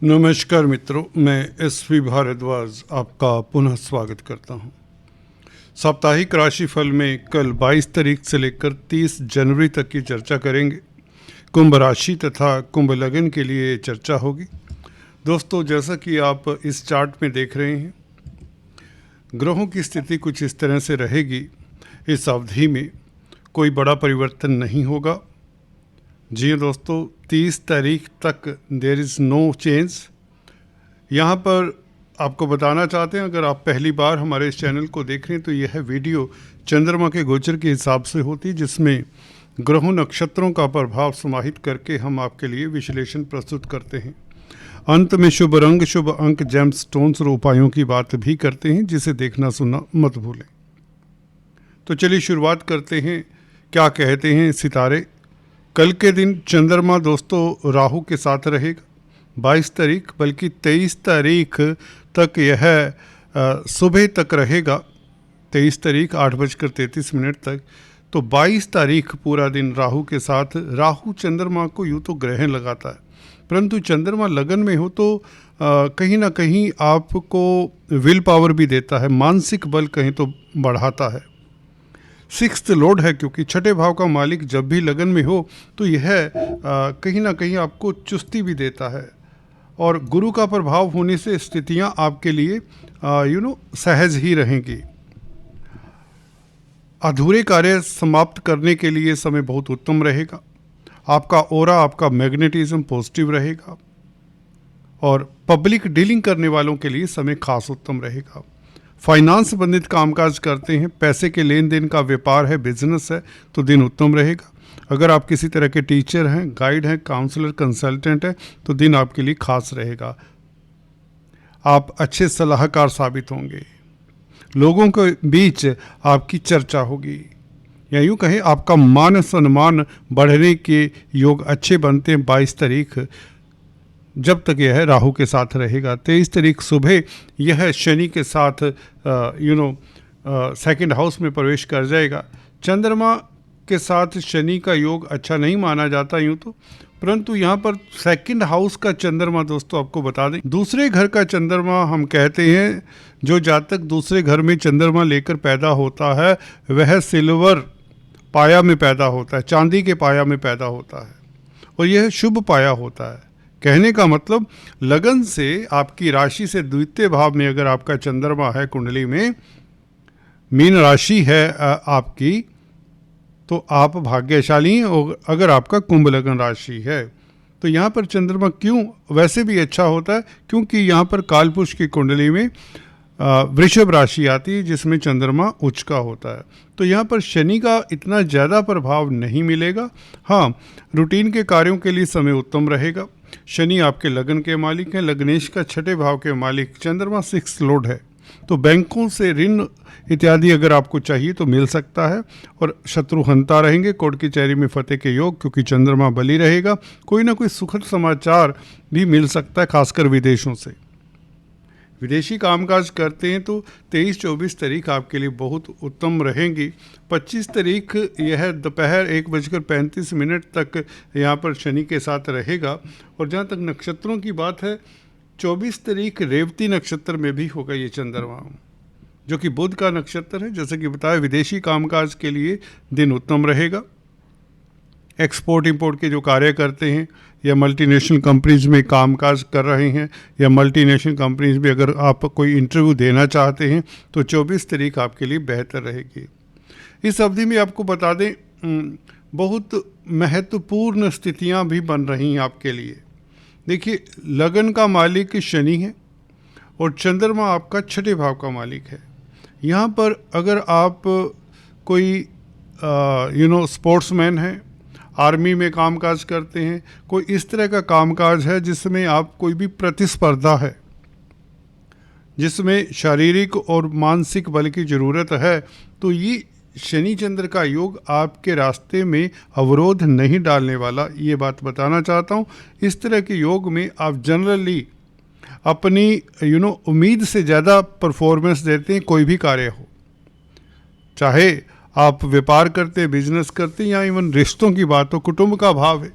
नमस्कार मित्रों, मैं एसपी भारद्वाज आपका पुनः स्वागत करता हूं। साप्ताहिक राशिफल में कल 22 तारीख से लेकर 30 जनवरी तक की चर्चा करेंगे। कुंभ राशि तथा कुंभ लग्न के लिए चर्चा होगी। दोस्तों, जैसा कि आप इस चार्ट में देख रहे हैं, ग्रहों की स्थिति कुछ इस तरह से रहेगी। इस अवधि में कोई बड़ा परिवर्तन नहीं होगा। जी हाँ दोस्तों, 30 तारीख तक देयर इज़ नो चेंज। यहाँ पर आपको बताना चाहते हैं, अगर आप पहली बार हमारे इस चैनल को देख रहे हैं तो यह वीडियो चंद्रमा के गोचर के हिसाब से होती है, जिसमें ग्रहों नक्षत्रों का प्रभाव समाहित करके हम आपके लिए विश्लेषण प्रस्तुत करते हैं। अंत में शुभ रंग, शुभ अंक, जेम स्टोन्स और उपायों की बात भी करते हैं, जिसे देखना सुनना मत भूलें। तो चलिए शुरुआत करते हैं। क्या कहते हैं सितारे। कल के दिन चंद्रमा दोस्तों राहु के साथ रहेगा 22 तारीख, बल्कि 23 तारीख तक यह सुबह तक रहेगा। 23 तारीख 8:33 तक। तो 22 तारीख पूरा दिन राहु के साथ। राहु चंद्रमा को यूँ तो ग्रहण लगाता है, परंतु चंद्रमा लगन में हो तो कहीं ना कहीं आपको विल पावर भी देता है, मानसिक बल कहीं तो बढ़ाता है। 6th लॉर्ड है, क्योंकि छठे भाव का मालिक जब भी लगन में हो तो यह कहीं ना कहीं आपको चुस्ती भी देता है। और गुरु का प्रभाव होने से स्थितियां आपके लिए सहज ही रहेंगी। अधूरे कार्य समाप्त करने के लिए समय बहुत उत्तम रहेगा। आपका ऑरा, आपका मैग्नेटिज्म पॉजिटिव रहेगा। और पब्लिक डीलिंग करने वालों के लिए समय खास उत्तम रहेगा। फाइनेंस संबंधित कामकाज करते हैं, पैसे के लेन देन का व्यापार है, बिजनेस है, तो दिन उत्तम रहेगा। अगर आप किसी तरह के टीचर हैं, गाइड हैं, काउंसलर, कंसल्टेंट हैं, तो दिन आपके लिए खास रहेगा। आप अच्छे सलाहकार साबित होंगे। लोगों के बीच आपकी चर्चा होगी, या यूँ कहें आपका मान सम्मान बढ़ने के योग अच्छे बनते हैं 22 तारीख, जब तक यह राहु के साथ रहेगा। 23 तारीख सुबह यह शनि के साथ सेकंड हाउस में प्रवेश कर जाएगा। चंद्रमा के साथ शनि का योग अच्छा नहीं माना जाता यूँ तो, परंतु यहाँ पर सेकंड हाउस का चंद्रमा दोस्तों आपको बता दें, दूसरे घर का चंद्रमा हम कहते हैं। जो जातक दूसरे घर में चंद्रमा लेकर पैदा होता है वह सिल्वर पाया में पैदा होता है, चांदी के पाया में पैदा होता है, और यह शुभ पाया होता है। कहने का मतलब लगन से आपकी राशि से द्वितीय भाव में अगर आपका चंद्रमा है, कुंडली में मीन राशि है आपकी, तो आप भाग्यशाली हैं। और अगर आपका कुंभ लगन राशि है तो यहाँ पर चंद्रमा क्यों वैसे भी अच्छा होता है, क्योंकि यहाँ पर कालपुरुष की कुंडली में वृषभ राशि आती है, जिसमें चंद्रमा उच्च का होता है। तो यहाँ पर शनि का इतना ज़्यादा प्रभाव नहीं मिलेगा। हाँ, रूटीन के कार्यों के लिए समय उत्तम रहेगा। शनि आपके लगन के मालिक हैं, लग्नेश का छठे भाव के मालिक। चंद्रमा 6th लॉर्ड है, तो बैंकों से ऋण इत्यादि अगर आपको चाहिए तो मिल सकता है। और शत्रु हंता रहेंगे, कोर्ट कचहरी में फतेह के योग, क्योंकि चंद्रमा बली रहेगा। कोई ना कोई सुखद समाचार भी मिल सकता है, खासकर विदेशों से। विदेशी कामकाज करते हैं तो 23-24 तारीख आपके लिए बहुत उत्तम रहेंगी। 25 तारीख यह दोपहर 1:35 तक यहाँ पर शनि के साथ रहेगा। और जहाँ तक नक्षत्रों की बात है, 24 तारीख रेवती नक्षत्र में भी होगा ये चंद्रमा, जो कि बुध का नक्षत्र है। जैसे कि बताया, विदेशी कामकाज के लिए दिन उत्तम रहेगा। एक्सपोर्ट इंपोर्ट के जो कार्य करते हैं, या मल्टीनेशनल कंपनीज में कामकाज कर रहे हैं, या मल्टीनेशनल कंपनीज में अगर आप कोई इंटरव्यू देना चाहते हैं, तो 24 तारीख आपके लिए बेहतर रहेगी। इस अवधि में आपको बता दें, बहुत महत्वपूर्ण स्थितियां भी बन रही हैं आपके लिए। देखिए, लगन का मालिक शनि है और चंद्रमा आपका छठे भाव का मालिक है। यहाँ पर अगर आप कोई स्पोर्ट्समैन हैं, आर्मी में कामकाज करते हैं, कोई इस तरह का कामकाज है जिसमें आप कोई भी प्रतिस्पर्धा है, जिसमें शारीरिक और मानसिक बल की ज़रूरत है, तो ये शनि चंद्र का योग आपके रास्ते में अवरोध नहीं डालने वाला, ये बात बताना चाहता हूँ। इस तरह के योग में आप जनरली अपनी उम्मीद से ज़्यादा परफॉर्मेंस देते हैं, कोई भी कार्य हो, चाहे आप व्यापार करते, बिजनेस करते, या इवन रिश्तों की बात हो, कुटुंब का भाव है,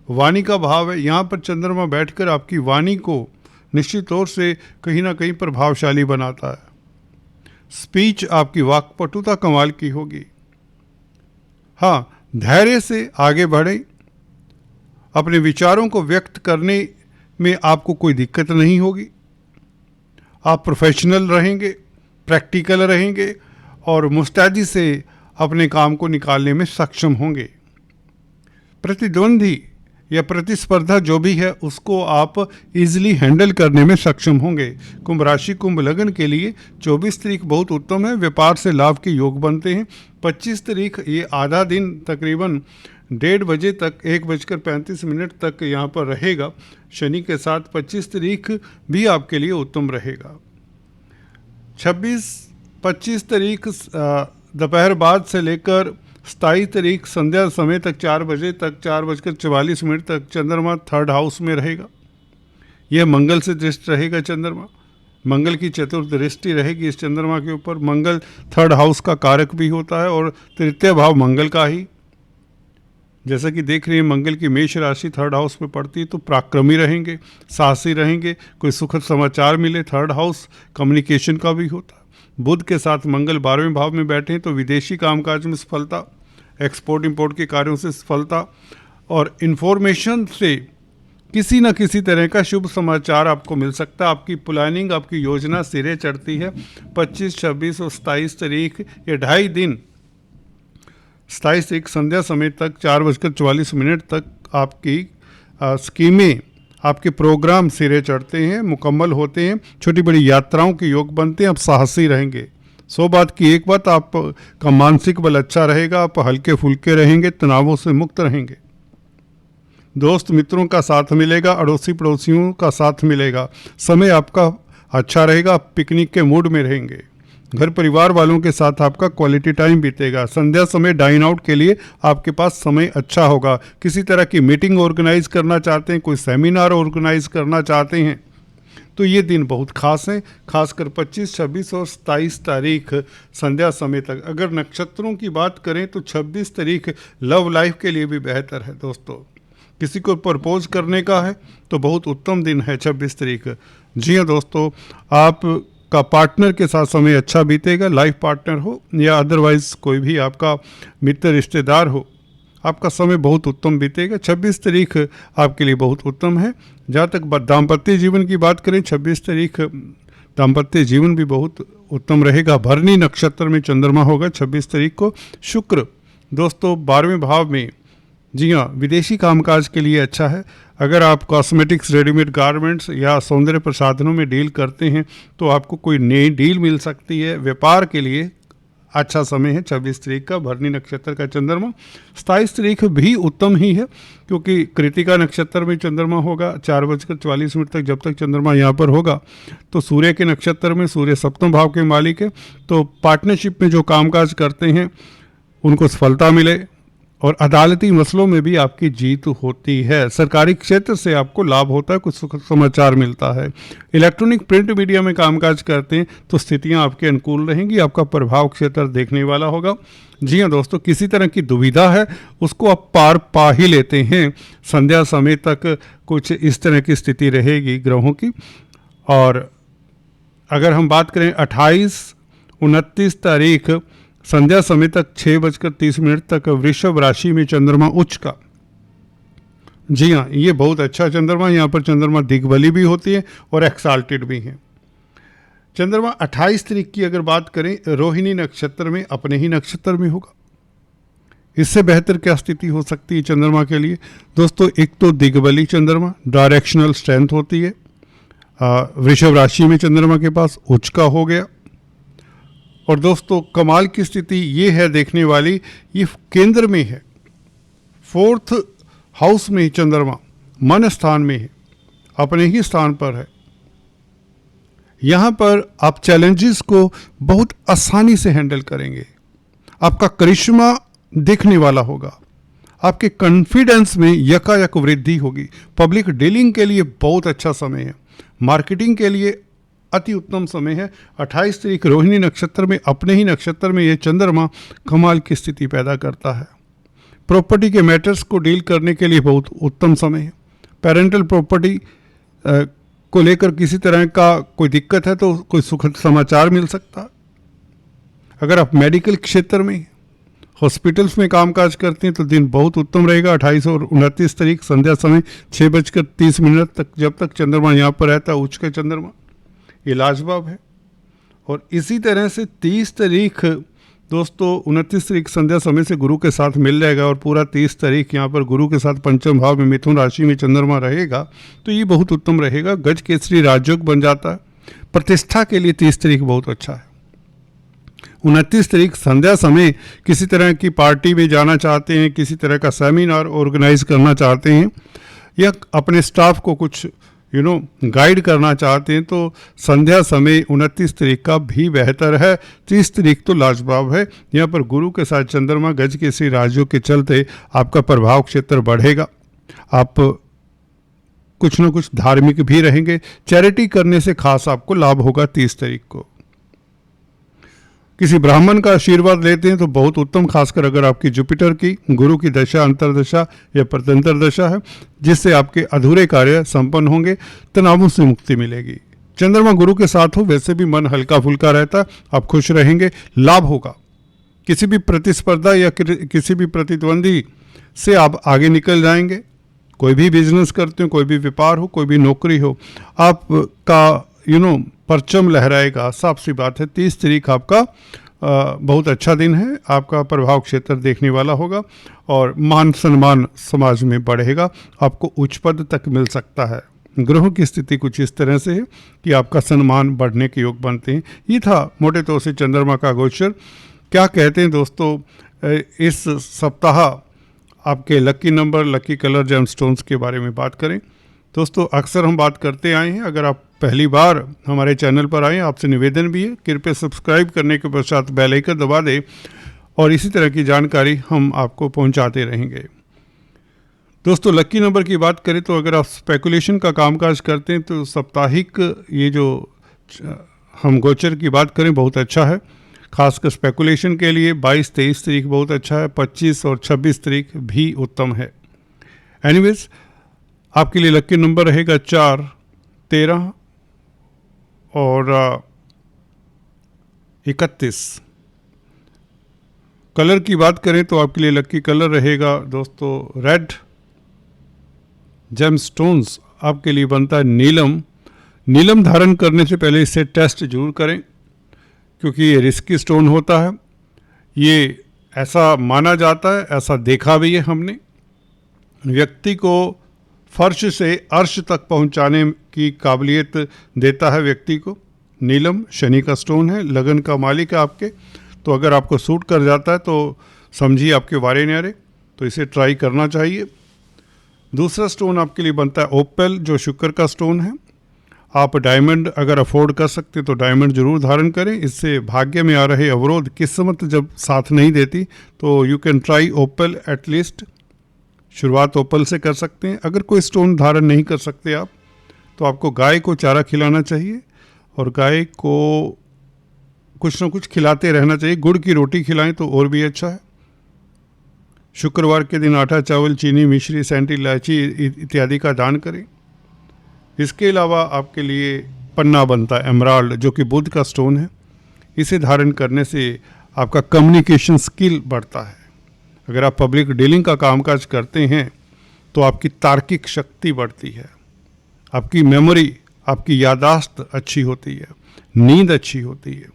वाणी का भाव है। यहाँ पर चंद्रमा बैठकर आपकी वाणी को निश्चित तौर से कहीं ना कहीं प्रभावशाली बनाता है। स्पीच, आपकी वाक्पटुता कमाल की होगी। हाँ, धैर्य से आगे बढ़ें। अपने विचारों को व्यक्त करने में आपको कोई दिक्कत नहीं होगी। आप प्रोफेशनल रहेंगे, प्रैक्टिकल रहेंगे और मुस्तैदी से अपने काम को निकालने में सक्षम होंगे। प्रतिद्वंदी या प्रतिस्पर्धा जो भी है उसको आप इजीली हैंडल करने में सक्षम होंगे। कुंभ राशि, कुंभ लग्न के लिए 24 तारीख बहुत उत्तम है। व्यापार से लाभ के योग बनते हैं। 25 तारीख ये आधा दिन तकरीबन 1:30 बजे तक 1:35 तक यहाँ पर रहेगा शनि के साथ। 25 तारीख भी आपके लिए उत्तम रहेगा। 25 तारीख दोपहर बाद से लेकर 27 तारीख संध्या समय तक 4 बजे तक 4:44 तक चंद्रमा 3rd हाउस में रहेगा। यह मंगल से दृष्ट रहेगा। चंद्रमा, मंगल की चतुर्थ दृष्टि रहेगी इस चंद्रमा के ऊपर। मंगल 3rd हाउस का कारक भी होता है और तृतीय भाव मंगल का ही। जैसा कि देख रहे हैं मंगल की मेष राशि 3rd हाउस में पड़ती है, तो पराक्रमी रहेंगे, साहसी रहेंगे, कोई सुखद समाचार मिले। 3rd हाउस कम्युनिकेशन का भी होता है। बुध के साथ मंगल 12वें भाव में बैठे हैं, तो विदेशी कामकाज में सफलता, एक्सपोर्ट इंपोर्ट के कार्यों से सफलता और इन्फॉर्मेशन से किसी न किसी तरह का शुभ समाचार आपको मिल सकता है। आपकी प्लानिंग, आपकी योजना सिरे चढ़ती है। 25, 26 और 27 तारीख ये 2.5 दिन, 27 तारीख संध्या समय तक 4:44 तक आपकी स्कीमें, आपके प्रोग्राम सिरे चढ़ते हैं, मुकम्मल होते हैं। छोटी बड़ी यात्राओं के योग बनते हैं। आप साहसी रहेंगे। 100 बात की एक बात, आपका मानसिक बल अच्छा रहेगा। आप हल्के फुल्के रहेंगे, तनावों से मुक्त रहेंगे। दोस्त मित्रों का साथ मिलेगा, अड़ोसी पड़ोसियों का साथ मिलेगा। समय आपका अच्छा रहेगा। आप पिकनिक के मूड में रहेंगे। घर परिवार वालों के साथ आपका क्वालिटी टाइम बीतेगा। संध्या समय डाइन आउट के लिए आपके पास समय अच्छा होगा। किसी तरह की मीटिंग ऑर्गेनाइज करना चाहते हैं, कोई सेमिनार ऑर्गेनाइज करना चाहते हैं, तो ये दिन बहुत खास हैं। खासकर 25, 26 और 27 तारीख संध्या समय तक। अगर नक्षत्रों की बात करें तो 26 तारीख लव लाइफ के लिए भी बेहतर है। दोस्तों, किसी को प्रपोज करने का है तो बहुत उत्तम दिन है 26 तारीख। जी हाँ दोस्तों, आप का पार्टनर के साथ समय अच्छा बीतेगा। लाइफ पार्टनर हो या अदरवाइज कोई भी आपका मित्र रिश्तेदार हो, आपका समय बहुत उत्तम बीतेगा। 26 तारीख आपके लिए बहुत उत्तम है। जहाँ तक दाम्पत्य जीवन की बात करें, 26 तारीख दाम्पत्य जीवन भी बहुत उत्तम रहेगा। भरनी नक्षत्र में चंद्रमा होगा 26 तारीख को। शुक्र दोस्तों 12वें भाव में। जी हाँ, विदेशी कामकाज के लिए अच्छा है। अगर आप कॉस्मेटिक्स, रेडीमेड गारमेंट्स या सौंदर्य प्रसाधनों में डील करते हैं तो आपको कोई नई डील मिल सकती है। व्यापार के लिए अच्छा समय है 26 तारीख का। भरनी नक्षत्र का चंद्रमा 27 तारीख भी उत्तम ही है, क्योंकि कृतिका नक्षत्र में चंद्रमा होगा 4:44 तक। जब तक चंद्रमा यहाँ पर होगा तो सूर्य के नक्षत्र में, सूर्य 7वें भाव के मालिक है, तो पार्टनरशिप में जो कामकाज करते हैं उनको सफलता मिले और अदालती मसलों में भी आपकी जीत होती है। सरकारी क्षेत्र से आपको लाभ होता है, कुछ समाचार मिलता है। इलेक्ट्रॉनिक प्रिंट मीडिया में कामकाज करते हैं तो स्थितियां आपके अनुकूल रहेंगी। आपका प्रभाव क्षेत्र देखने वाला होगा। जी हाँ दोस्तों, किसी तरह की दुविधा है उसको आप पार पा ही लेते हैं। संध्या समय तक कुछ इस तरह की स्थिति रहेगी ग्रहों की। और अगर हम बात करें 28, 29 तारीख संध्या समय तक 6:30 तक वृषभ राशि में चंद्रमा उच्च का। जी हाँ, ये बहुत अच्छा चंद्रमा। यहाँ पर चंद्रमा दिग्बली भी होती है और एक्साल्टेड भी है। चंद्रमा 28 तारीख की अगर बात करें, रोहिणी नक्षत्र में, अपने ही नक्षत्र में होगा। इससे बेहतर क्या स्थिति हो सकती है चंद्रमा के लिए दोस्तों? एक तो दिग्बली चंद्रमा, डायरेक्शनल स्ट्रेंथ होती है। वृषभ राशि में चंद्रमा के पास उच्च का हो गया। और दोस्तों कमाल की स्थिति ये है देखने वाली, ये केंद्र में है, 4th हाउस में चंद्रमा मन स्थान में है, अपने ही स्थान पर है। यहाँ पर आप चैलेंजेस को बहुत आसानी से हैंडल करेंगे। आपका करिश्मा दिखने वाला होगा। आपके कॉन्फिडेंस में यकायक वृद्धि होगी। पब्लिक डीलिंग के लिए बहुत अच्छा समय है। मार्केटिंग के लिए अति उत्तम समय है। 28 तारीख रोहिणी नक्षत्र में, अपने ही नक्षत्र में ये चंद्रमा कमाल की स्थिति पैदा करता है। प्रॉपर्टी के मैटर्स को डील करने के लिए बहुत उत्तम समय है। पेरेंटल प्रॉपर्टी को लेकर किसी तरह का कोई दिक्कत है तो कोई सुखद समाचार मिल सकता है। अगर आप मेडिकल क्षेत्र में, हॉस्पिटल्स में कामकाज करते हैं तो दिन बहुत उत्तम रहेगा। 28 और 29 तारीख संध्या समय 6:30 तक, जब तक चंद्रमा यहाँ पर रहता है, उच्च का चंद्रमा, ये लाजवाब है। और इसी तरह से 30 तारीख दोस्तों, 29 तारीख संध्या समय से गुरु के साथ मिल जाएगा और पूरा 30 तारीख यहाँ पर गुरु के साथ पंचम भाव में मिथुन राशि में चंद्रमा रहेगा, तो ये बहुत उत्तम रहेगा। गज केसरी राजयोग बन जाता है। प्रतिष्ठा के लिए 30 तारीख बहुत अच्छा है। 29 तारीख संध्या समय किसी तरह की पार्टी में जाना चाहते हैं, किसी तरह का सेमिनार ऑर्गेनाइज करना चाहते हैं या अपने स्टाफ को कुछ गाइड करना चाहते हैं, तो संध्या समय 29 तारीख का भी बेहतर है। 30 तारीख तो लाजवाब है। यहाँ पर गुरु के साथ चंद्रमा गज के श्री राजयोग के चलते आपका प्रभाव क्षेत्र बढ़ेगा। आप कुछ न कुछ धार्मिक भी रहेंगे। चैरिटी करने से खास आपको लाभ होगा। 30 तारीख को किसी ब्राह्मण का आशीर्वाद लेते हैं तो बहुत उत्तम, खासकर अगर आपकी जुपिटर की गुरु की दशा, अंतरदशा या प्रत्यंतर दशा है, जिससे आपके अधूरे कार्य संपन्न होंगे, तनावों से मुक्ति मिलेगी। चंद्रमा गुरु के साथ हो वैसे भी मन हल्का फुल्का रहता है, आप खुश रहेंगे, लाभ होगा। किसी भी प्रतिस्पर्धा या किसी भी प्रतिद्वंदी से आप आगे निकल जाएंगे। कोई भी बिजनेस करते हो, कोई भी व्यापार हो, कोई भी नौकरी हो, आपका परचम लहराएगा। साफ सी बात है। 30 तारीख आपका बहुत अच्छा दिन है। आपका प्रभाव क्षेत्र देखने वाला होगा और मान सम्मान समाज में बढ़ेगा। आपको उच्च पद तक मिल सकता है। ग्रहों की स्थिति कुछ इस तरह से है कि आपका सम्मान बढ़ने के योग बनते हैं। ये था मोटे तौर से चंद्रमा का गोचर। क्या कहते हैं दोस्तों, इस सप्ताह आपके lucky number, lucky colour, gemstones के बारे में बात करें। दोस्तों, अक्सर हम बात करते आए हैं। अगर आप पहली बार हमारे चैनल पर आए, आपसे निवेदन भी है, कृपया सब्सक्राइब करने के पश्चात बेल आइकन दबा दें और इसी तरह की जानकारी हम आपको पहुंचाते रहेंगे। दोस्तों, लकी नंबर की बात करें तो अगर आप स्पेकुलेशन का कामकाज करते हैं तो साप्ताहिक ये जो हम गोचर की बात करें बहुत अच्छा है। खासकर स्पेकुलेशन के लिए 22-23 तारीख बहुत अच्छा है। 25 और 26 तारीख भी उत्तम है। एनीवेज, आपके लिए लकी नंबर रहेगा 4, 13 और 31। कलर की बात करें तो आपके लिए लकी कलर रहेगा दोस्तों रेड। जेमस्टोन्स आपके लिए बनता है नीलम। नीलम धारण करने से पहले इसे टेस्ट जरूर करें, क्योंकि ये रिस्की स्टोन होता है। ये ऐसा माना जाता है, ऐसा देखा भी है हमने, व्यक्ति को फर्श से अर्श तक पहुंचाने की काबिलियत देता है व्यक्ति को। नीलम शनि का स्टोन है, लगन का मालिक है आपके, तो अगर आपको सूट कर जाता है तो समझिए आपके वारे न्यारे, तो इसे ट्राई करना चाहिए। दूसरा स्टोन आपके लिए बनता है ओपल, जो शुक्र का स्टोन है। आप डायमंड अगर अफोर्ड कर सकते तो डायमंड जरूर धारण करें। इससे भाग्य में आ रहे अवरोध, किस्मत जब साथ नहीं देती, तो you can try opal at least. शुरुआत ओपल से कर सकते हैं। अगर कोई स्टोन धारण नहीं कर सकते आप, तो आपको गाय को चारा खिलाना चाहिए और गाय को कुछ ना कुछ खिलाते रहना चाहिए। गुड़ की रोटी खिलाएं तो और भी अच्छा है। शुक्रवार के दिन आटा, चावल, चीनी, मिश्री, सैंटी इलायची इत्यादि का दान करें। इसके अलावा आपके लिए पन्ना बनता है एमराल्ड, जो कि बुध का स्टोन है। इसे धारण करने से आपका कम्युनिकेशन स्किल बढ़ता है। अगर आप पब्लिक डीलिंग का कामकाज करते हैं तो आपकी तार्किक शक्ति बढ़ती है, आपकी मेमोरी, आपकी याददाश्त अच्छी होती है, नींद अच्छी होती है।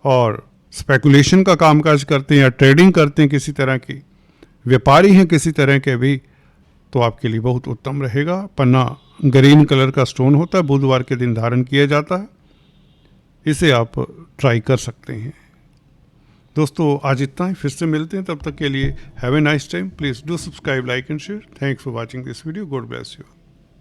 और स्पेकुलेशन का कामकाज करते हैं या ट्रेडिंग करते हैं, किसी तरह की व्यापारी हैं किसी तरह के भी, तो आपके लिए बहुत उत्तम रहेगा। पन्ना ग्रीन कलर का स्टोन होता है, बुधवार के दिन धारण किया जाता है। इसे आप ट्राई कर सकते हैं। दोस्तों, आज इतना ही। फिर से मिलते हैं, तब तक के लिए have a nice time. Please do subscribe, like and share. Thanks for watching this video. God bless you.